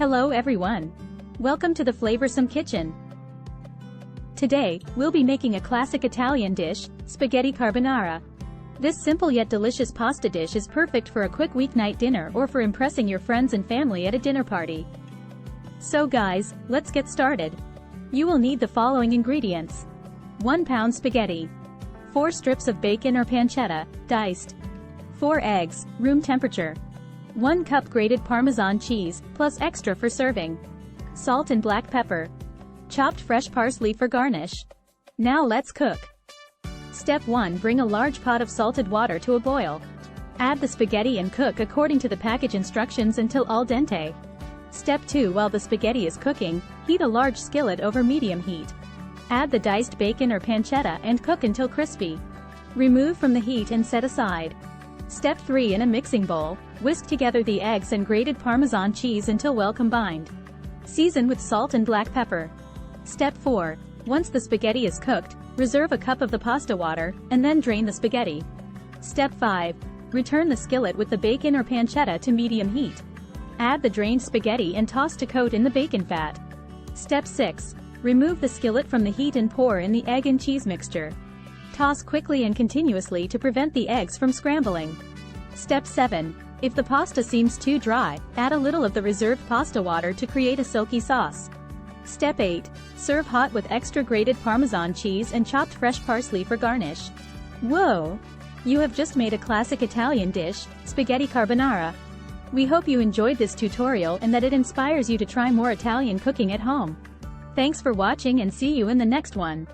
Hello everyone. Welcome to the Flavorsome Kitchen. Today, we'll be making a classic Italian dish, spaghetti carbonara. This simple yet delicious pasta dish is perfect for a quick weeknight dinner or for impressing your friends and family at a dinner party. So guys, let's get started. You will need the following ingredients. 1 pound spaghetti. 4 strips of bacon or pancetta, diced. 4 eggs, room temperature. 1 cup grated Parmesan cheese, plus extra for serving. Salt and black pepper. Chopped fresh parsley for garnish. Now let's cook. Step 1. Bring a large pot of salted water to a boil. Add the spaghetti and cook according to the package instructions until al dente. Step 2. While the spaghetti is cooking, heat a large skillet over medium heat. Add the diced bacon or pancetta and cook until crispy. Remove from the heat and set aside. Step 3. In a mixing bowl, whisk together the eggs and grated Parmesan cheese until well combined. Season with salt and black pepper. Step 4. Once the spaghetti is cooked, reserve a cup of the pasta water, and then drain the spaghetti. Step 5. Return the skillet with the bacon or pancetta to medium heat. Add the drained spaghetti and toss to coat in the bacon fat. Step 6. Remove the skillet from the heat and pour in the egg and cheese mixture. Toss quickly and continuously to prevent the eggs from scrambling. Step 7. If the pasta seems too dry, add a little of the reserved pasta water to create a silky sauce. Step 8. Serve hot with extra grated Parmesan cheese and chopped fresh parsley for garnish. Whoa! You have just made a classic Italian dish, spaghetti carbonara. We hope you enjoyed this tutorial and that it inspires you to try more Italian cooking at home. Thanks for watching and see you in the next one.